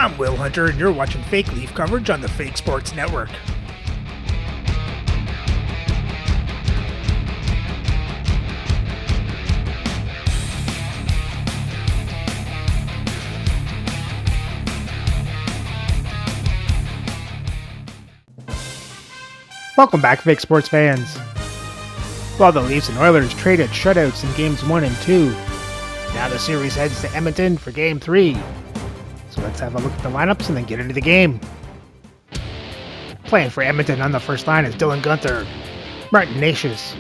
I'm Will Hunter, and you're watching Fake Leaf coverage on the Fake Sports Network. Welcome back, Fake Sports fans. While the Leafs and Oilers traded shutouts in Games 1 and 2, now the series heads to Edmonton for Game 3. So let's have a look at the lineups and then get into the game. Playing for Edmonton on the first line is Dylan Guenther, Martin Necas,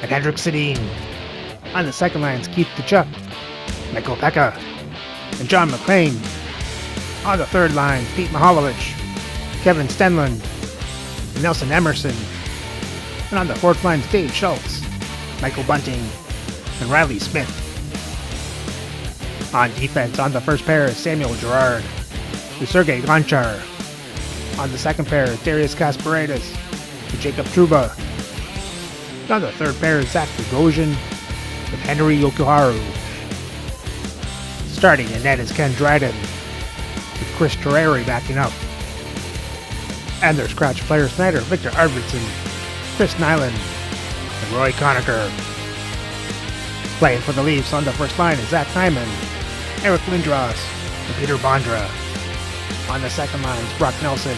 and Henrik Sedin. On the second line is Keith Tkachuk, Michael Pekka, and John McClain. On the third line, Pete Mihaljevic, Kevin Stenlund, and Nelson Emerson. And on the fourth line is Dave Schultz, Michael Bunting, and Riley Smith. On defense, on the first pair is Samuel Girard, with Sergei Gonchar. On the second pair is Darius Kasparidis, with Jacob Trouba. And on the third pair is Zach Bogosian, with Henry Yokoharu. Starting in net is Ken Dryden, with Chris Terreri backing up. And their scratch players tonight are Victor Arvidsson, Chris Nyland, and Roy Conacher. Playing for the Leafs on the first line is Zach Hyman, Eric Lindros, and Peter Bondra. On the second line is Brock Nelson,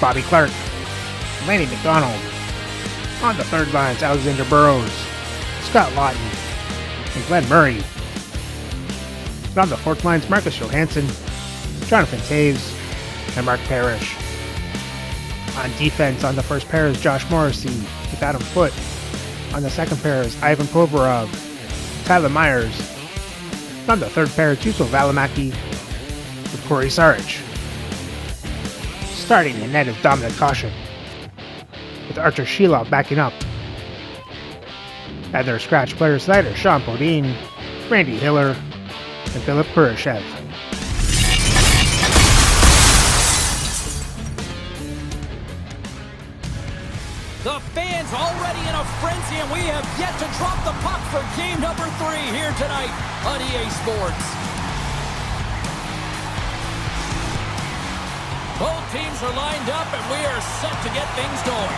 Bobby Clark, and Lanny McDonald. On the third line is Alexander Burrows, Scott Lawton, and Glenn Murray. And on the fourth line is Marcus Johansson, Jonathan Taves, and Mark Parrish. On defense, on the first pair is Josh Morrissey with Adam Foote. On the second pair is Ivan Provorov, Tyler Myers. And on the third pair is Juuso Välimäki with Corey Sarich. Starting in net is Dominic Koshin, with Archer Sheilov backing up. And their scratch players tonight are Sean Podine, Randy Hiller, and Philip Kurashev. The fans already in a frenzy, and we have yet to drop the puck for game number 3 here tonight on EA Sports. Both teams are lined up, and we are set to get things going.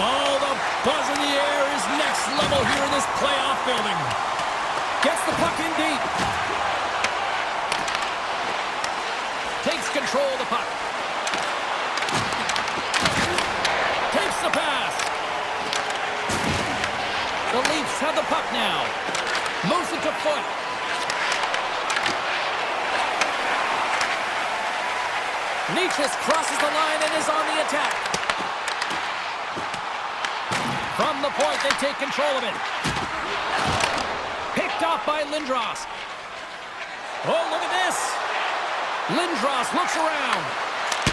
Oh, the buzz in the air is next level here in this playoff building. Gets the puck in deep. Takes control of the puck. Takes the pass. The Leafs have the puck now. Moves it to Foote. Necas crosses the line and is on the attack. From the point, they take control of it. Picked off by Lindros. Oh, look at this. Lindros looks around.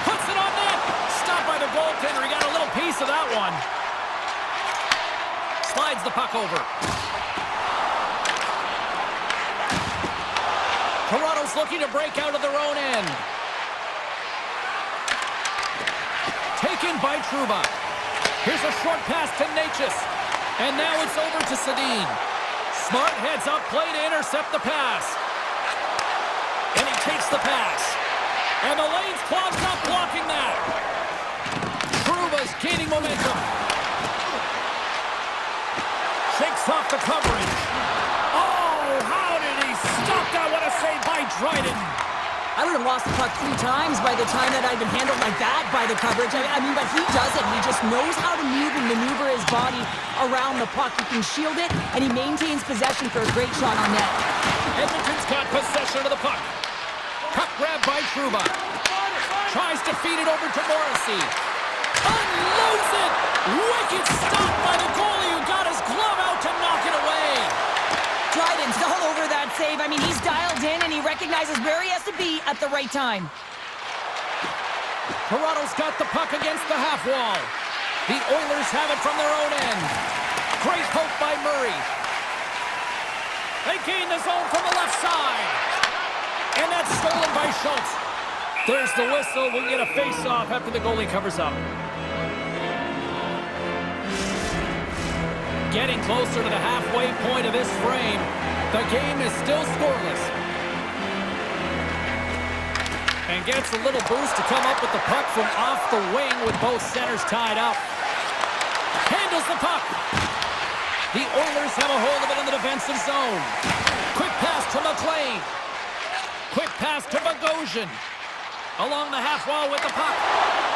Puts it on net. Stopped by the goaltender. He got a little piece of that one. Slides the puck over. Toronto's looking to break out of their own end. Taken by Trouba. Here's a short pass to Necas. And now it's over to Sedin. Smart heads up play to intercept the pass. And he takes the pass. And the lane's clogged up blocking that. Trouba's gaining momentum. Shakes off the coverage. Oh, how did he stop that? What a save by Dryden. I would have lost the puck 3 times by the time that I'd been handled like that by the coverage. I mean, but he doesn't. He just knows how to move and maneuver his body around the puck. He can shield it, and he maintains possession for a great shot on net. Edmonton's got possession of the puck. Puck grab by Trouba. Tries to feed it over to Morrissey. Unloads it! Wicked stop by the goalie who got his glove out to knock it away. Dryden's all over that save. I mean, he's dialed in, and he recognizes where he has to be at the right time. Toronto's got the puck against the half wall. The Oilers have it from their own end. Great poke by Murray. They gain the zone from the left side. And that's stolen by Schultz. There's the whistle. We'll get a face-off after the goalie covers up. Getting closer to the halfway point of this frame. The game is still scoreless. And gets a little boost to come up with the puck from off the wing with both centers tied up. Handles the puck. The Oilers have a hold of it in the defensive zone. Quick pass to McLean. Quick pass to Bogosian. Along the half wall with the puck.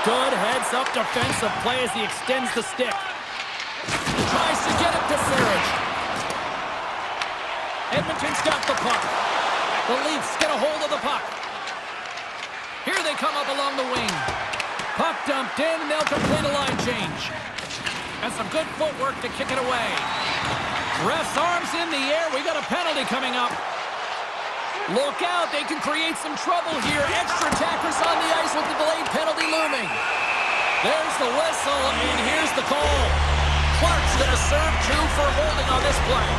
Good heads-up defensive play as he extends the stick. Tries to get it to Serge. Edmonton's got the puck. The Leafs get a hold of the puck. Here they come up along the wing. Puck dumped in, and they'll complete a line change. And some good footwork to kick it away. Ref's arms in the air. We got a penalty coming up. Look out, they can create some trouble here. Extra attackers on the ice with the delayed penalty looming. There's the whistle, and here's the call. Clark's going to serve 2 for holding on this play.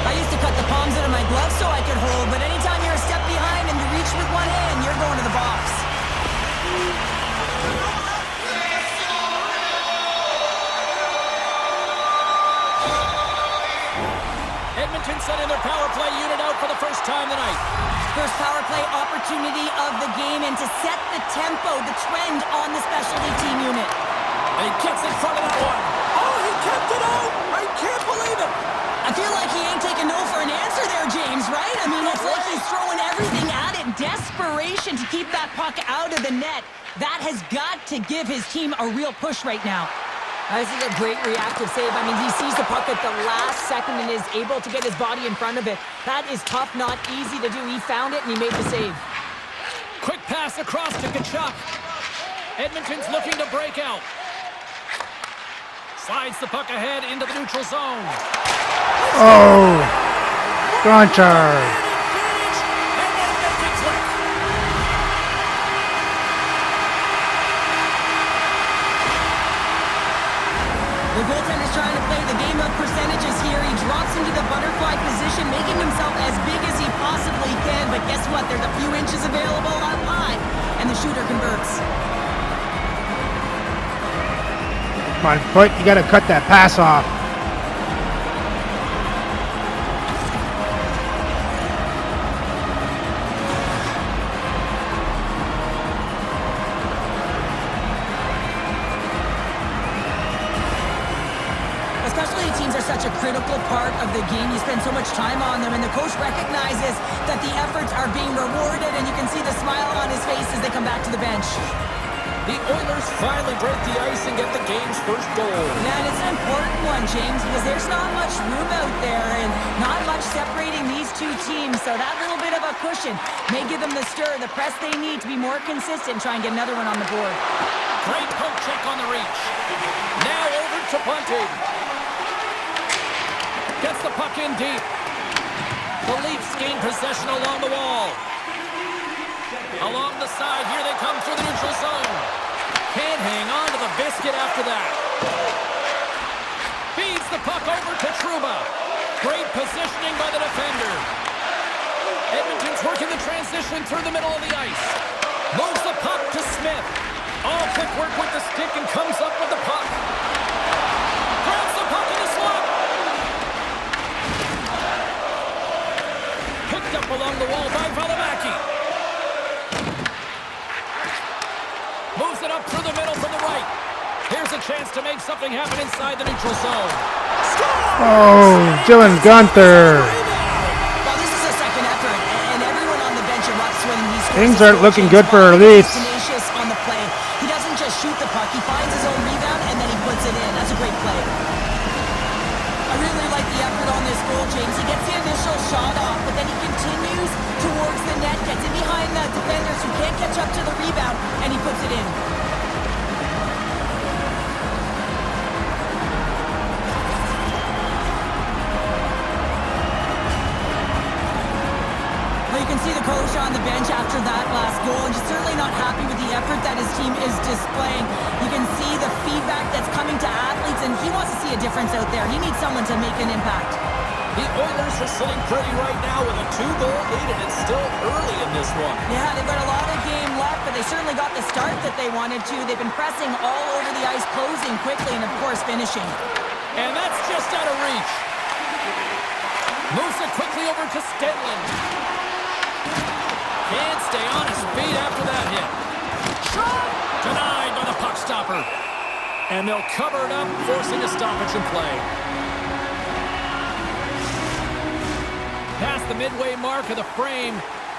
I used to cut the palms out of my gloves so I could hold, but anytime you're a step behind and you reach with one hand, you're going to the box. Edmonton sending their power play unit out for the first time tonight. First power play opportunity of the game, and to set the tempo, the trend on the specialty team unit. And he gets in front of that one. Oh, he kept it out! I can't believe it! I feel like he ain't taking no for an answer there, James, right? I mean, it's like he's throwing everything at it. Desperation to keep that puck out of the net. That has got to give his team a real push right now. This is a great reactive save. I mean, he sees the puck at the last second and is able to get his body in front of it. That is tough, not easy to do. He found it and he made the save. Quick pass across to Tkachuk. Edmonton's looking to break out. Slides the puck ahead into the neutral zone. Oh! Gonchar! The goaltender's trying to play the game of percentages here. He drops into the butterfly position, making himself as big as he possibly can. But guess what? There's a few inches available up high, and the shooter converts. Come on, Foot, you gotta cut that pass off. Especially teams are such a critical part of the game. You spend so much time on them, and the coach recognizes that the efforts are being rewarded, and you can see the smile on his face as they come back to the bench. The Oilers finally break the ice and get the game's first goal. Yeah, and it's an important one, James, because there's not much room out there and not much separating these two teams. So that little bit of a cushion may give them the stir, the press they need to be more consistent and try and get another one on the board. Great poke check on the reach. Now over to Bunting. Gets the puck in deep. The Leafs gain possession along the wall. Along the side, here they come through the neutral zone. Can't hang on to the biscuit after that. Feeds the puck over to Trouba. Great positioning by the defender. Edmonton's working the transition through the middle of the ice. Moves the puck to Smith. All quick work with the stick and comes up with the puck. Grabs the puck in the slot. Picked up along the wall by Valimaki. Moves it up through the middle from the right. Here's a chance to make something happen inside the neutral zone. Score! Oh, Dylan Guenther. Well, this is a second effort, and everyone on the bench erupts when he scores. Things aren't looking good for our Leafs. Tenacious on the play. He doesn't just shoot the puck. He finds his own rebound, and then he puts it in. That's a great play. I really like the effort on this goal, James. He gets the initial shot off, but then he continues towards the net, gets in behind the defenders who can't catch up to the rebound, and he puts it in. Well, you can see the coach on the bench after that last goal, and he's certainly not happy with the effort that his team is displaying. You can see the feedback that's coming to athletes, and he wants to see a difference out there. He needs someone to make an impact. The Oilers are sitting pretty right now with a 2-goal lead, and it's still early in this one. Yeah, they've got a lot of game left, but they certainly got the start that they wanted to. They've been pressing all over the ice, closing quickly, and of course finishing. And that's just out of reach. Moves it quickly over to Stenlund. Can't stay on his feet after that hit. Shot! Denied by the puck stopper. And they'll cover it up, forcing a stoppage in play. Past the midway mark of the frame,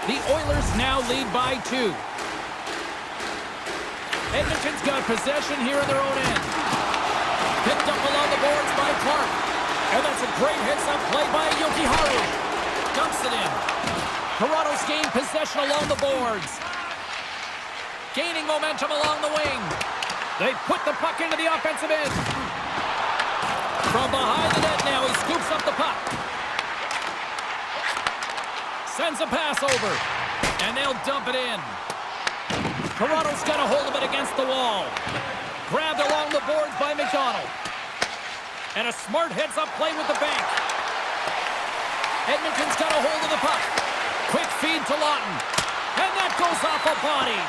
the Oilers now lead by 2. Edmonton's got possession here in their own end. Picked up along the boards by Clark. And that's a great hits-up play by Yokiharu. Dumps it in. Toronto's gained possession along the boards. Gaining momentum along the wing. They put the puck into the offensive end. From behind the net now, he scoops up the puck. Sends a pass over. And they'll dump it in. Toronto's got a hold of it against the wall. Grabbed along the boards by McDonald. And a smart heads-up play with the bank. Edmonton's got a hold of the puck. Quick feed to Lawton. And that goes off a body.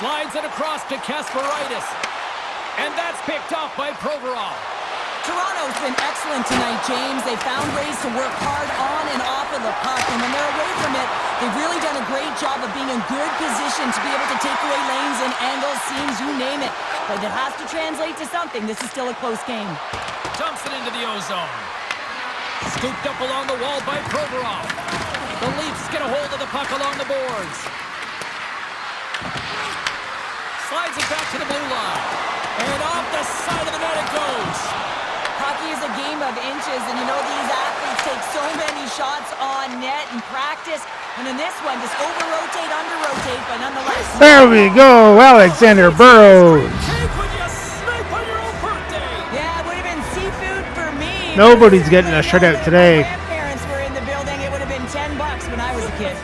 Slides it across to Kasparaitis. And that's picked off by Provorov. Toronto's been excellent tonight, James. They found ways to work hard on and off of the puck. And when they're away from it, they've really done a great job of being in good position to be able to take away lanes and angles, seams, you name it. But it has to translate to something. This is still a close game. Dumps it into the O-zone. Scooped up along the wall by Provorov. The Leafs get a hold of the puck along the boards. Slides it back to the blue line. And off the side of the net it goes. Hockey is a game of inches, and you know these athletes take so many shots on net in practice. And in this one, just over-rotate, under-rotate, but nonetheless... There we go, Alexander Burrows. Yeah, it would have been seafood for me. Nobody's getting a shutout today. My grandparents were in the building. It would have been $10 when I was a kid.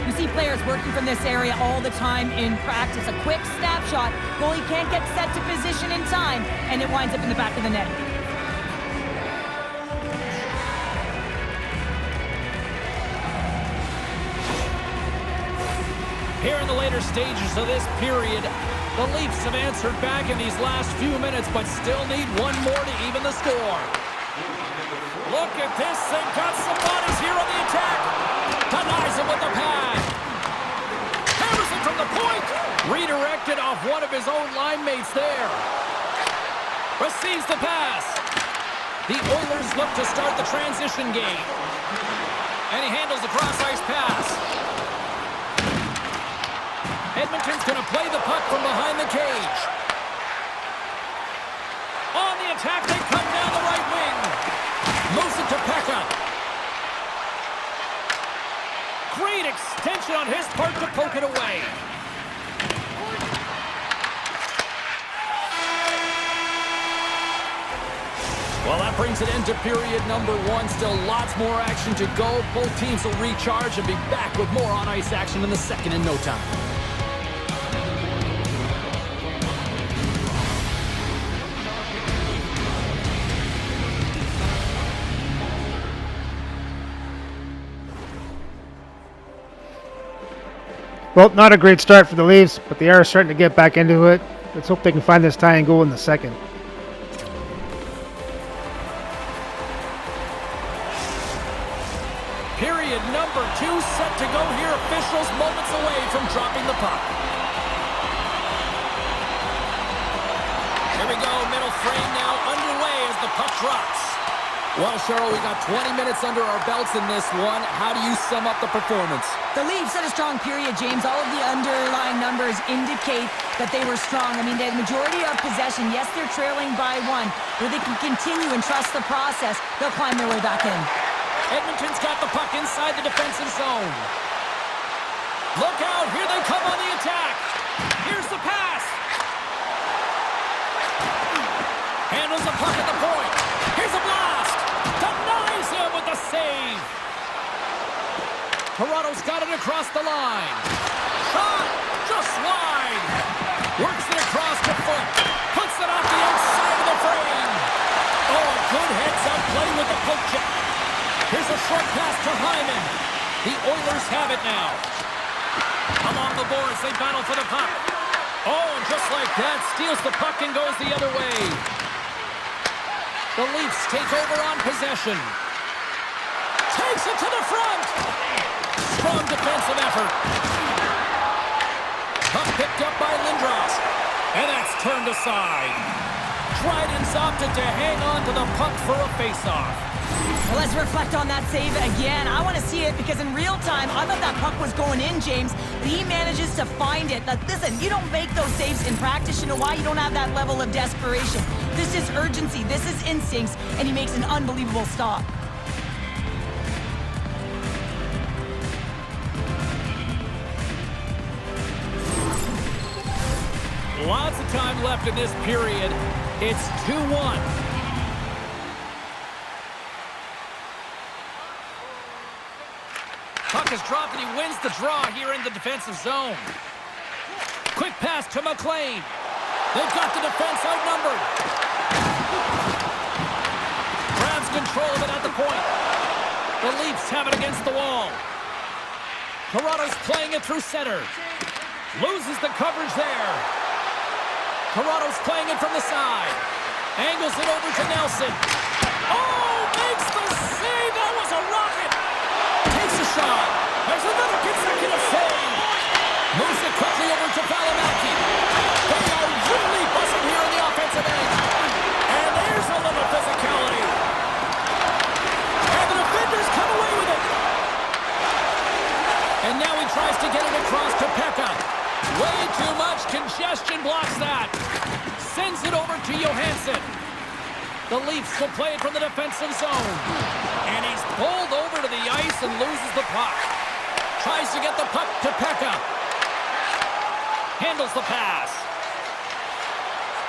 You see players working from this area all the time in practice. A quick snapshot. Goalie can't get set to position in time, and it winds up in the back of the net. Here in the later stages of this period, the Leafs have answered back in these last few minutes, but still need one more to even the score. Look at this. They've got some bodies here on the attack. Denies it with the pad. Hammers it from the point. Redirected off one of his own line mates there. Receives the pass. The Oilers look to start the transition game. And he handles the cross-ice pass. Edmonton's going to play the puck from behind the cage. On the attack, they come down the right wing. Moves it to Pekka. Great extension on his part to poke it away. Well, that brings it into period number 1. Still lots more action to go. Both teams will recharge and be back with more on-ice action in the second in no time. Well, not a great start for the Leafs, but they are starting to get back into it. Let's hope they can find this tying goal in the second. Period number 2 set to go here. Officials moments away from dropping the puck. Here we go. Middle frame now underway as the puck drops. Well, Cheryl, we got 20 minutes under our belts in this one. How do you sum up the performance? The Leafs had a strong period, James. All of the underlying numbers indicate that they were strong. I mean, they had the majority of possession. Yes, they're trailing by 1. But they can continue and trust the process. They'll climb their way back in. Edmonton's got the puck inside the defensive zone. Look out. Here they come on the attack. Here's the pass. Handles the puck at the point. Here's a blast. Denies him with the save. Toronto's got it across the line. Shot just wide. Works it across the foot. Puts it off the outside of the frame. Oh, a good heads-up play with the poke check. Here's a short pass to Hyman. The Oilers have it now. Along the boards, they battle for the puck. Oh, and just like that, steals the puck and goes the other way. The Leafs take over on possession. Takes it to the front. Strong defensive effort. Puck picked up by Lindros. And that's turned aside. Dryden's opted to hang on to the puck for a faceoff. Well, let's reflect on that save again. I want to see it because in real time, I thought that puck was going in, James. But he manages to find it. Now, listen, you don't make those saves in practice. You know why? You don't have that level of desperation. This is urgency. This is instincts. And he makes an unbelievable stop. Lots of time left in this period. It's 2-1. Puck is dropped and he wins the draw here in the defensive zone. Quick pass to McLean. They've got the defense outnumbered. Grabs control of it at the point. The Leafs have it against the wall. Toronto's playing it through center. Loses the coverage there. Toronto's playing it from the side. Angles it over to Nelson. Oh, makes the save. That was a rocket. Takes a shot. There's another consecutive save. Moves it quickly over to Valimaki. They are really buzzing here in the offensive end. And there's a little physicality. And the defenders come away with it. And now he tries to get it across to Pekka. Way too much congestion blocks that. Sends it over to Johansson. The Leafs will play it from the defensive zone. And he's pulled over to the ice and loses the puck. Tries to get the puck to Pekka. Handles the pass.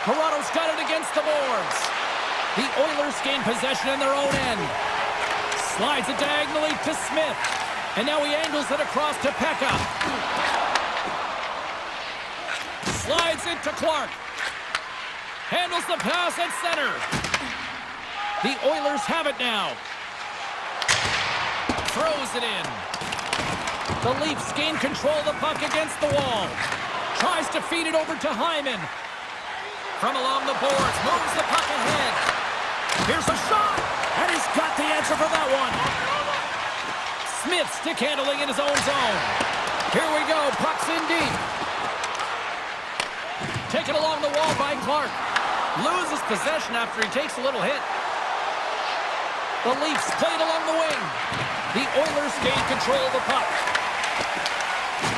Toronto's got it against the boards. The Oilers gain possession in their own end. Slides it diagonally to Smith. And now he angles it across to Pekka. Slides it to Clark. Handles the pass at center. The Oilers have it now. Throws it in. The Leafs gain control of the puck against the wall. Tries to feed it over to Hyman. From along the boards, moves the puck ahead. Here's a shot, and he's got the answer for that one. Smith stick handling in his own zone. Here we go, puck's in deep. Taken along the wall by Clark. Loses possession after he takes a little hit. The Leafs played along the wing. The Oilers gain control of the puck.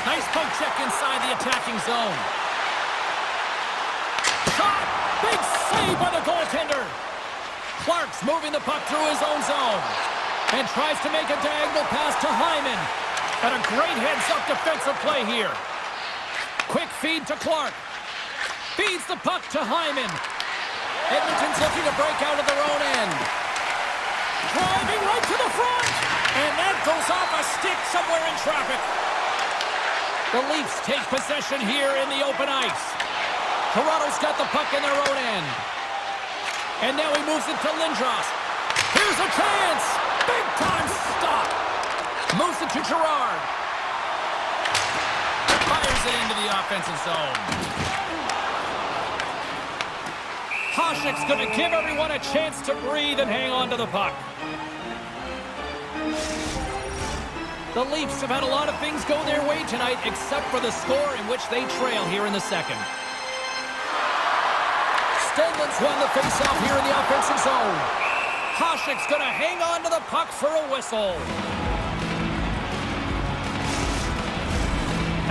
Nice poke check inside the attacking zone. Shot! Big save by the goaltender. Clark's moving the puck through his own zone. And tries to make a diagonal pass to Hyman. And a great heads-up defensive play here. Quick feed to Clark. Feeds the puck to Hyman. Edmonton's looking to break out of their own end. Driving right to the front. And that goes off a stick somewhere in traffic. The Leafs take possession here in the open ice. Toronto's got the puck in their own end. And now he moves it to Lindros. Here's a chance. Big time stop. Moves it to Gerard. Fires it into the offensive zone. Hasek's going to give everyone a chance to breathe and hang on to the puck. The Leafs have had a lot of things go their way tonight, except for the score in which they trail here in the second. Stenlund's won the faceoff here in the offensive zone. Hasek's going to hang on to the puck for a whistle.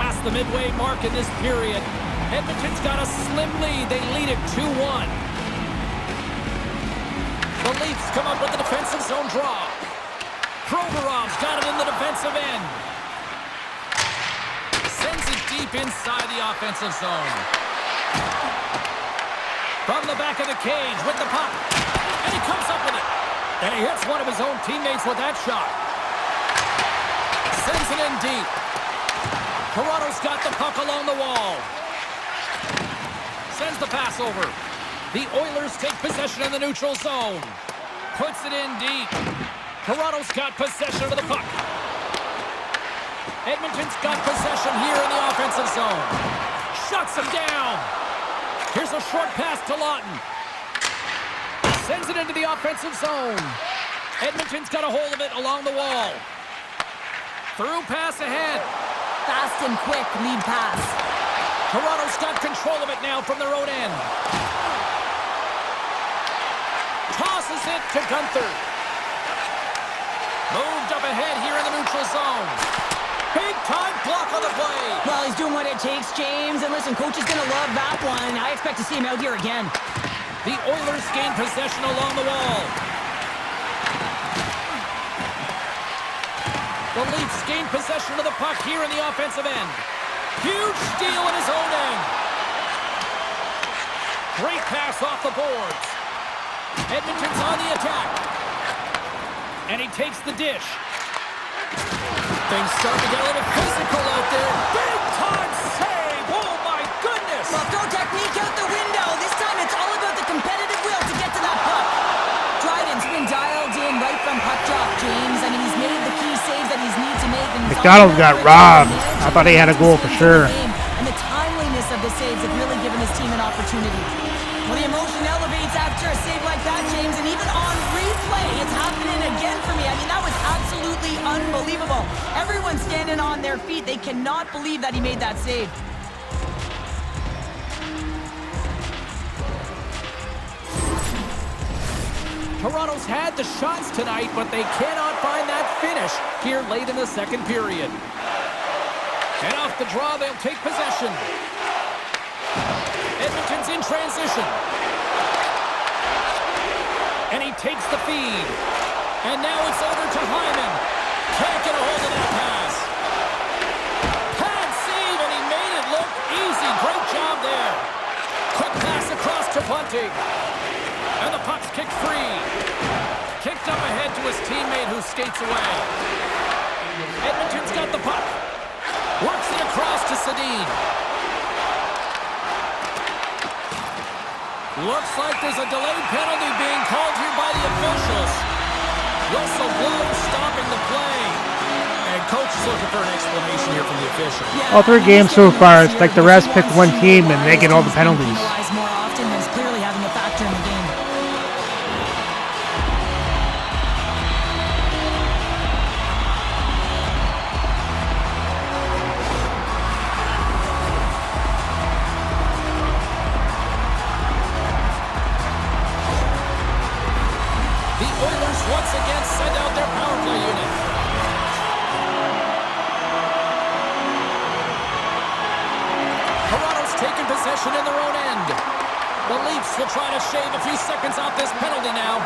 Past the midway mark in this period, Edmonton's got a slim lead. They lead it 2-1. The Leafs come up with the defensive zone draw. Provorov's got it in the defensive end. Sends it deep inside the offensive zone. From the back of the cage with the puck. And he comes up with it. And he hits one of his own teammates with that shot. Sends it in deep. Toronto's got the puck along the wall. Sends the pass over. The Oilers take possession in the neutral zone. Puts it in deep. Toronto's got possession of the puck. Edmonton's got possession here in the offensive zone. Shuts him down. Here's a short pass to Lawton. Sends it into the offensive zone. Edmonton's got a hold of it along the wall. Through pass ahead. Fast and quick lead pass. Toronto's got control of it now from their own end. Tosses it to Gunther. Moved up ahead here in the neutral zone. Big time block on the play. Well, he's doing what it takes, James. And listen, coach is going to love that one. I expect to see him out here again. The Oilers gain possession along the wall. The Leafs gain possession of the puck here in the offensive end. Huge steal in his own end. Great pass off the boards. Edmonton's on the attack. And he takes the dish. Things start to get a little physical out there. Big time save! Oh my goodness! Well, throw technique out the window. This time it's all about the competitive will to get to that puck. Dryden's been dialed in right from puck drop, James. I mean, he's made the key saves that he's need to make. McDonald got robbed. I thought he had a goal for sure. And the timeliness of the saves have really given his team an opportunity. Well, the emotion elevates after a save like that, James, and even on replay, it's happening again for me. I mean, that was absolutely unbelievable. Everyone's standing on their feet. They cannot believe that he made that save. Toronto's had the shots tonight, but they cannot find that finish here late in the second period. And off the draw, they'll take possession. Edmonton's in transition. And he takes the feed. And now it's over to Hyman. Can't get a hold of that pass. Pad save, and he made it look easy. Great job there. Quick pass across to Bunting. And the puck's kicked free. Kicked up ahead to his teammate who skates away. Edmonton's got the puck. Works it across to Sedin. Looks like there's a delayed penalty being called here by the officials. Whistle blows, stopping the play. And coach is looking for an explanation here from the official. All 3 games so far, it's like the refs pick one team and they get all the penalties. More often than clearly having a factor in the game. Once again, send out their power play unit. Toronto's taking possession in their own end. The Leafs will try to shave a few seconds off this penalty now.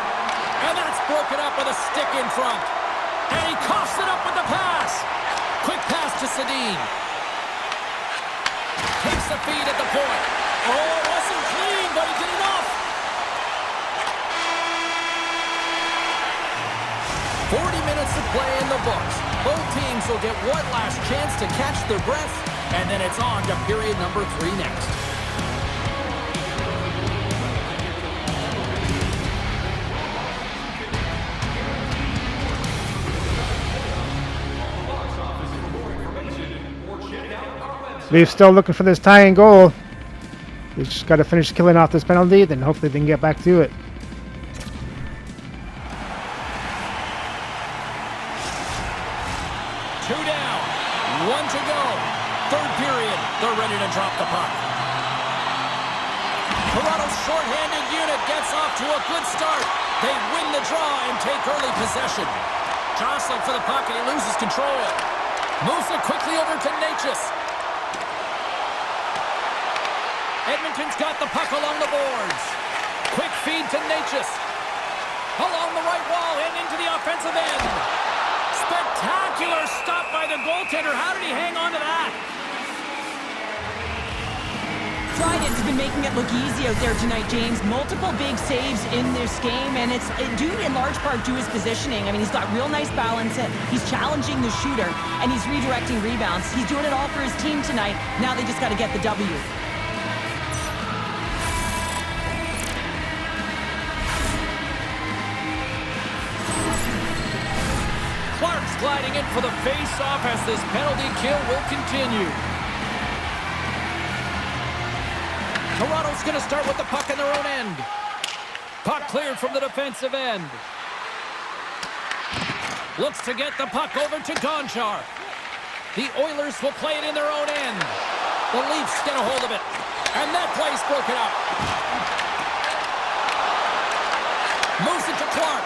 And that's broken up with a stick in front. And he coughs it up with the pass. Quick pass to Sedin. Takes the feed at the point. Oh, it wasn't clean, but he did enough. 40 minutes to play in the books. Both teams will get one last chance to catch their breath, and then it's on to period number 3 next. Leafs still looking for this tying goal. They just got to finish killing off this penalty, then hopefully they can get back to it. They're ready to drop the puck. Toronto's shorthanded unit gets off to a good start. They win the draw and take early possession. Jostling for the puck and he loses control. Moves it quickly over to Necas. Edmonton's got the puck along the boards. Quick feed to Necas. Along the right wall and into the offensive end. Spectacular stop by the goaltender. How did he hang on to that? Dryden's been making it look easy out there tonight, James. Multiple big saves in this game, and it's due in large part to his positioning. I mean, he's got real nice balance. He's challenging the shooter, and he's redirecting rebounds. He's doing it all for his team tonight. Now they just got to get the W. Clark's gliding in for the face-off as this penalty kill will continue. Toronto's going to start with the puck in their own end. Puck cleared from the defensive end. Looks to get the puck over to Gonchar. The Oilers will play it in their own end. The Leafs get a hold of it. And that play's broken up. Moves it to Clark.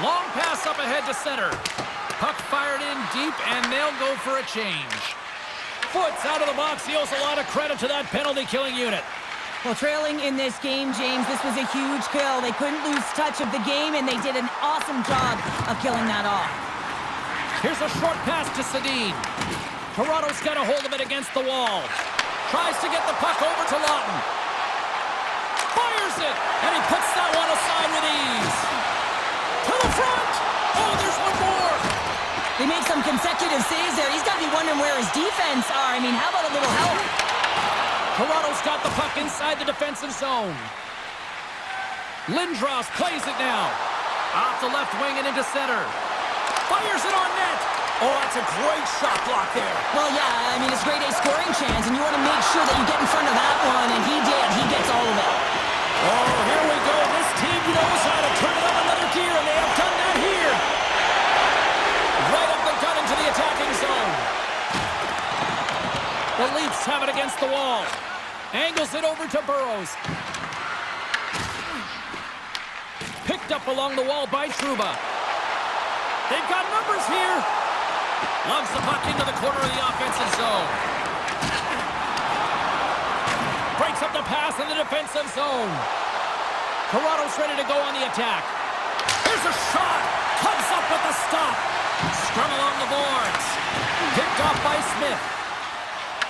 Long pass up ahead to center. Puck fired in deep, and they'll go for a change. Foots out of the box. He owes a lot of credit to that penalty-killing unit. Well, trailing in this game, James, this was a huge kill. They couldn't lose touch of the game, and they did an awesome job of killing that off. Here's a short pass to Sedin. Toronto's got a hold of it against the wall. Tries to get the puck over to Lawton. Fires it, and he puts that one aside with ease. To the front. Oh, there's one more. They make some consecutive saves there. He's got to be wondering where his defense are. I mean, how about a little help? Toronto's got the puck inside the defensive zone. Lindros plays it now. Off the left wing and into center. Fires it on net. Oh, that's a great shot block there. Well, yeah, I mean, it's grade A scoring chance, and you want to make sure that you get in front of that one, and he did. He gets all of it. Oh, here we go. This team knows how to turn it up another gear, and they have done that here. Right up the gut into the attacking zone. The Leafs have it against the wall. Angles it over to Burrows. Picked up along the wall by Trouba. They've got numbers here. Loves the puck into the corner of the offensive zone. Breaks up the pass in the defensive zone. Toronto's ready to go on the attack. Here's a shot. Comes up with the stop. Scrum along the boards. Picked off by Smith.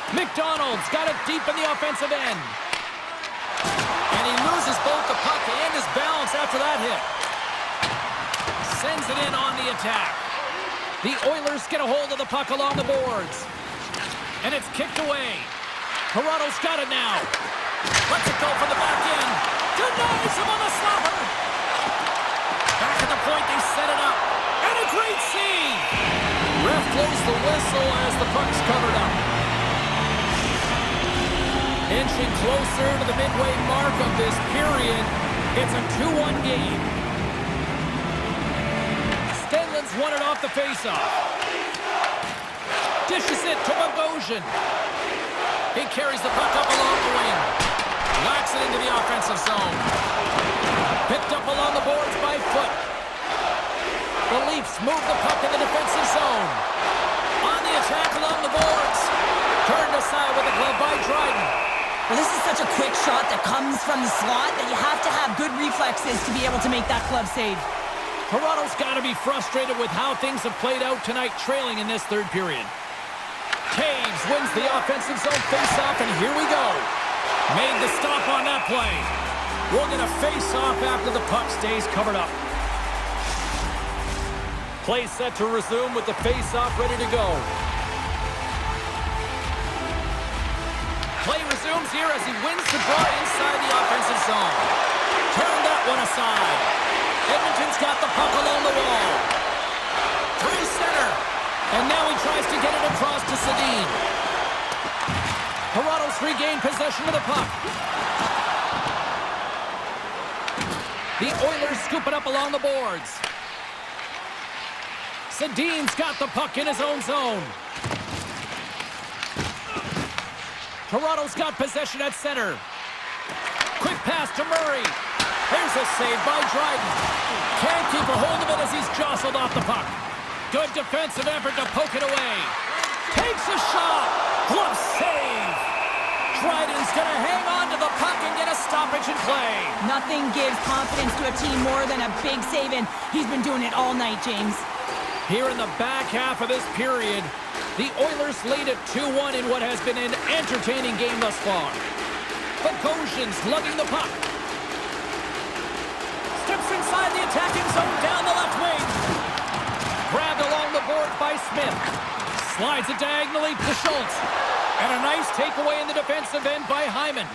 McDonald's got it deep in the offensive end. And he loses both the puck and his balance after that hit. Sends it in on the attack. The Oilers get a hold of the puck along the boards. And it's kicked away. Toronto's got it now. Lets it go from the back end. Denies him on the slapper. Back at the point, they set it up. And a great save. Ref blows the whistle as the puck's covered up. Inching closer to the midway mark of this period. It's a 2-1 game. Stenlin's won it off the faceoff. Dishes it to Bogosian. He carries the puck up along the wing. Locks it into the offensive zone. Picked up along the boards by Foot. The Leafs move the puck in the defensive zone. On the attack along the boards. Turned aside with a glove by Dryden. Well, this is such a quick shot that comes from the slot that you have to have good reflexes to be able to make that glove save. Toronto's got to be frustrated with how things have played out tonight, trailing in this third period. Taves wins the offensive zone face-off, and here we go. Made the stop on that play. We're going to face off after the puck stays covered up. Play set to resume with the face-off ready to go. Play resumes here as he wins the draw inside the offensive zone. Turn that one aside. Edmonton's got the puck along the wall. Through center. And now he tries to get it across to Sedin. Toronto's regained possession of the puck. The Oilers scoop it up along the boards. Sedin's got the puck in his own zone. Toronto's got possession at center. Quick pass to Murray. Here's a save by Dryden. Can't keep a hold of it as he's jostled off the puck. Good defensive effort to poke it away. Takes a shot. Glove save. Dryden's going to hang on to the puck and get a stoppage in play. Nothing gives confidence to a team more than a big save, and he's been doing it all night, James. Here in the back half of this period, the Oilers lead at 2-1 in what has been an entertaining game thus far. Bogosian's lugging the puck. Steps inside the attacking zone down the left wing. Grabbed along the board by Smith. Slides it diagonally to Schultz. And a nice takeaway in the defensive end by Hyman.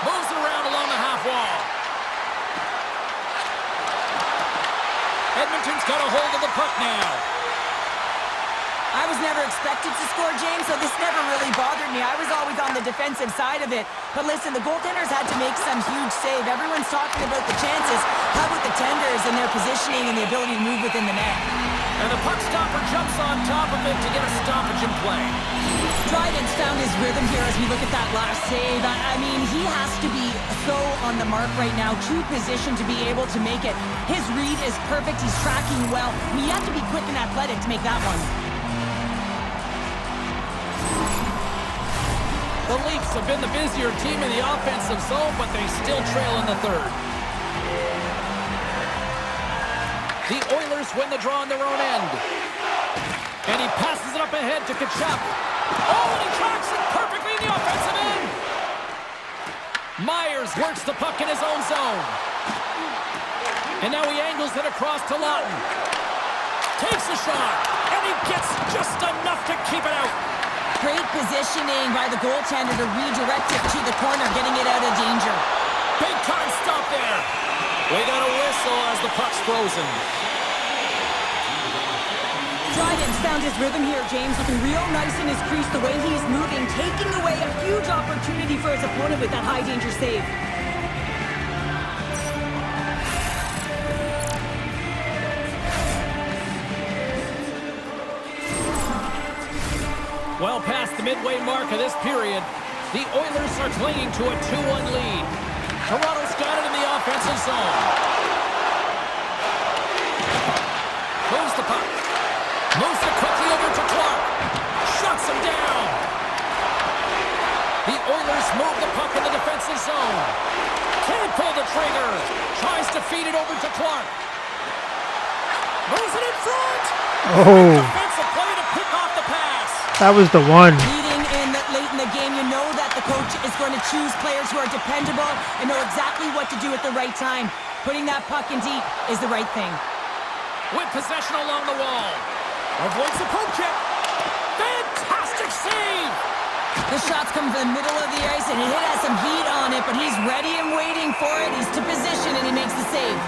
Moves it around along the half wall. Edmonton's got a hold of the puck now. I was never expected to score, James, so this never really bothered me. I was always on the defensive side of it. But listen, the goaltenders had to make some huge save. Everyone's talking about the chances. How about the tenders and their positioning and the ability to move within the net? And the puck stopper jumps on top of it to get a stoppage in play. Dryden's found his rhythm here as we look at that last save. I mean, he has to be so on the mark right now, too positioned to be able to make it. His read is perfect. He's tracking well. I mean, you have to be quick and athletic to make that one. The Leafs have been the busier team in the offensive zone, but they still trail in the third. The Oilers win the draw on their own end. And he passes it up ahead to Kachuk. Oh, and he tracks it perfectly in the offensive end. Myers works the puck in his own zone. And now he angles it across to Lawton. Takes a shot, and he gets just enough to keep it out. Great positioning by the goaltender to redirect it to the corner, getting it out of danger. Big time stop there. We got a whistle as the puck's frozen. Dryden's found his rhythm here, James, looking real nice in his crease, the way he's moving, taking away a huge opportunity for his opponent with that high-danger save. Well past the midway mark of this period, the Oilers are clinging to a 2-1 lead. Toronto's got it in the offensive zone. Moves the puck. Moves it quickly over to Clark. Shuts him down. The Oilers move the puck in the defensive zone. Can't pull the trigger. Tries to feed it over to Clark. Moves it in front. Oh. Defensive play to pick off the pass. That was the one. Leading in late in the game, you know that the coach is going to choose players who are dependable and know exactly what to do at the right time. Putting that puck in deep is the right thing. With possession along the wall. Avoids the poke check. Fantastic save! The shots come from the middle of the ice, and it has some heat on it, but he's ready and waiting for it. He's to position, and he makes the save.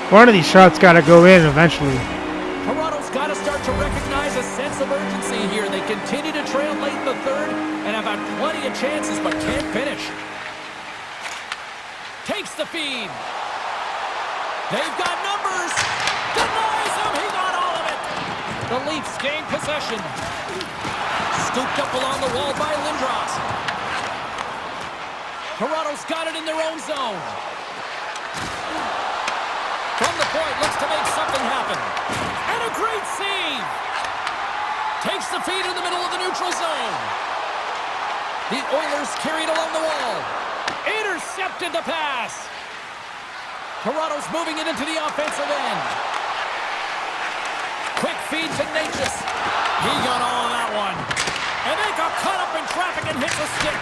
One of these shots got to go in eventually. Toronto's got to start to recognize a sense of urgency here. They continue to trail late in the third and have had plenty of chances, but can't finish. Takes the feed. They've got numbers. Denies him. He got all of it. The Leafs gain possession. Scooped up along the wall by Lindros. Toronto's got it in their own zone. From the point, looks to make something happen. And a great save. Takes the feed in the middle of the neutral zone. The Oilers carried along the wall. Intercepted the pass. Toronto's moving it into the offensive end. Quick feed to Natchez. He got all of that one. And they got caught up in traffic and hits a stick.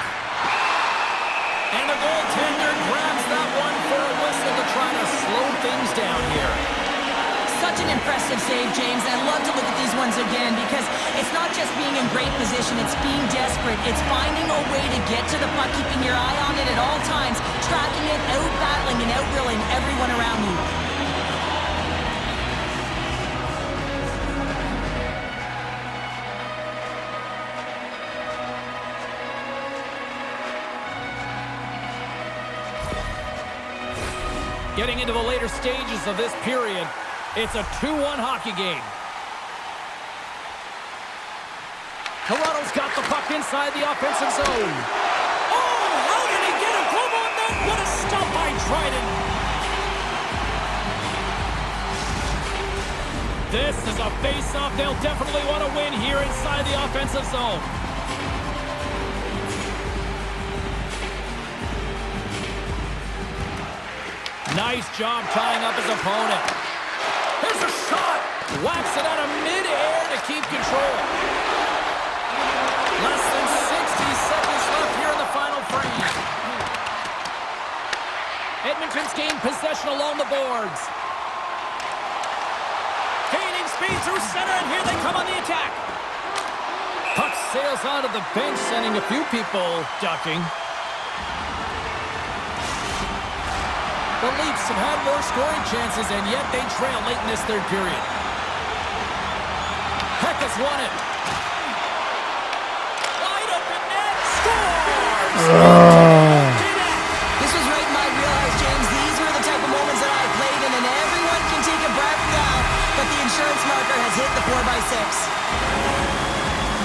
And the goaltender grabs that one for a whistle to try to slow things down here. Such an impressive save, James. I love to look at these ones again because it's not just being in great position, it's being desperate. It's finding a way to get to the puck, keeping your eye on it at all times, tracking it, out-battling and out-reeling everyone around you. Getting into the later stages of this period, it's a 2-1 hockey game. Toronto's got the puck inside the offensive zone. Oh, how did he get a glove on that? What a stop by Dryden. This is a face-off they'll definitely want to win here inside the offensive zone. Nice job tying up his opponent. Here's a shot. Whacks it out of midair to keep control. Less than 60 seconds left here in the final frame. Edmonton's gained possession along the boards. Gaining speed through center, and here they come on the attack. Puck sails onto the bench, sending a few people ducking. The Leafs have had more scoring chances, and yet they trail late in this third period. Heck of has won it. Wide open net. Scores! This was right in my wheelhouse, James. These were the type of moments that I played in, and everyone can take a breath now, but the insurance marker has hit the 4x6.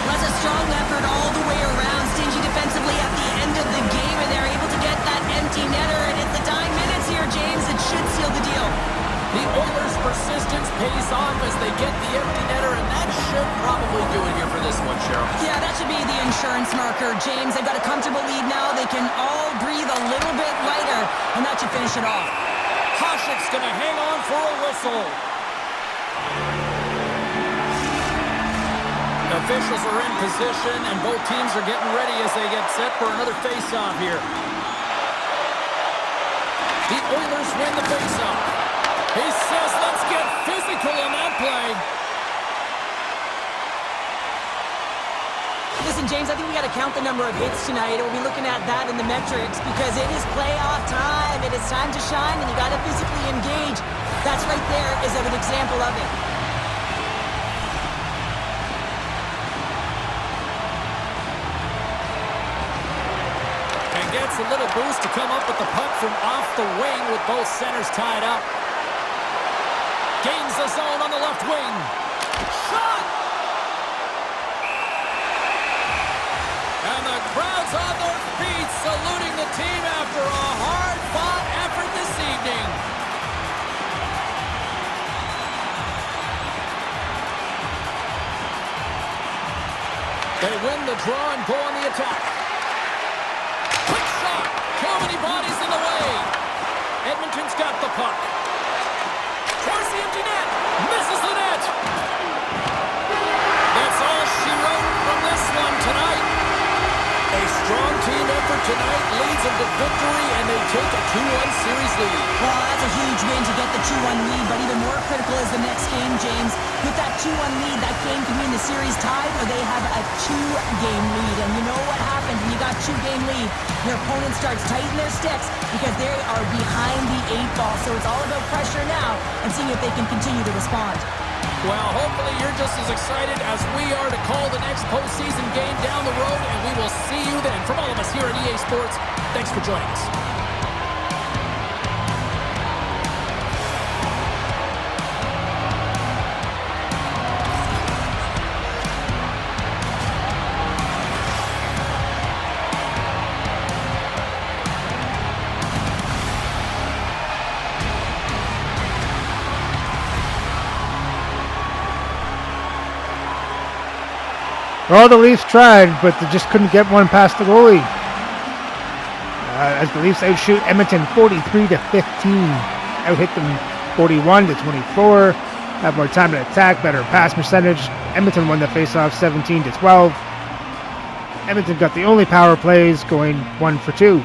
Was a strong effort all the way around, stingy defensively at the end of the game, and they're able to get that empty netter, and it's the dying minutes here, James. It should seal the deal. The Oilers' persistence pays off as they get the empty netter, and that should probably do it here for this one, Cheryl. Yeah, that should be the insurance marker, James. They've got a comfortable lead now. They can all breathe a little bit lighter, and that should finish it off. Hasek's going to hang on for a whistle. Officials are in position, and both teams are getting ready as they get set for another face-off here. The Oilers win the face-off. He says, let's get physical on that play. Listen, James, I think we got to count the number of hits tonight. We'll be looking at that in the metrics because it is playoff time. It is time to shine, and you got to physically engage. That's right there is an example of it. Gets a little boost to come up with the puck from off the wing with both centers tied up. Gains the zone on the left wing. Shot! And the crowd's on their feet saluting the team after a hard-fought effort this evening. They win the draw and go on the attack. Quick shot! Too many bodies in the way. Edmonton's got the puck. Towards the empty net. Misses the net. That's all she wrote from this one tonight. A strong team effort tonight leads them to victory, and they take a 2-1 series lead. Well, that's a huge win to get the 2-1 lead, but even more critical is the next game, James. With that 2-1 lead, that game could mean the series tied, or they have a 2-game lead. And you know what happens when you got a 2-game lead? Your opponent starts tightening their sticks because they are behind the 8-ball. So it's all about pressure now and seeing if they can continue to respond. Well, hopefully you're just as excited as we are to call the next postseason game down the road, and we will see you then. From all of us here at EA Sports, thanks for joining us. Well, the Leafs tried, but they just couldn't get one past the goalie. As the Leafs outshoot Edmonton 43-15, outhit them 41-24, have more time to attack, better pass percentage. Edmonton won the faceoff 17-12. Edmonton got the only power plays, going 1 for 2.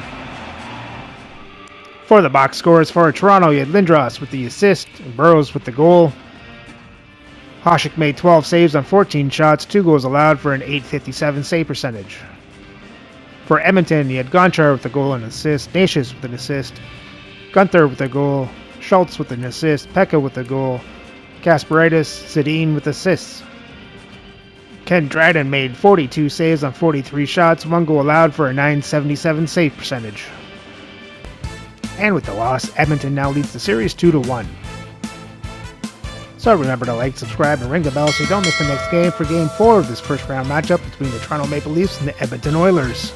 For the box scores for Toronto, you had Lindros with the assist and Burrows with the goal. Hasek made 12 saves on 14 shots, 2 goals allowed for an .857 save percentage. For Edmonton, you had Gonchar with a goal and assist, Nashis with an assist, Gunther with a goal, Schultz with an assist, Pekka with a goal, Kasparidis, Sedin with assists. Ken Dryden made 42 saves on 43 shots, 1 goal allowed for a .977 save percentage. And with the loss, Edmonton now leads the series 2-1. So remember to like, subscribe, and ring the bell so you don't miss the next game for Game 4 of this first round matchup between the Toronto Maple Leafs and the Edmonton Oilers.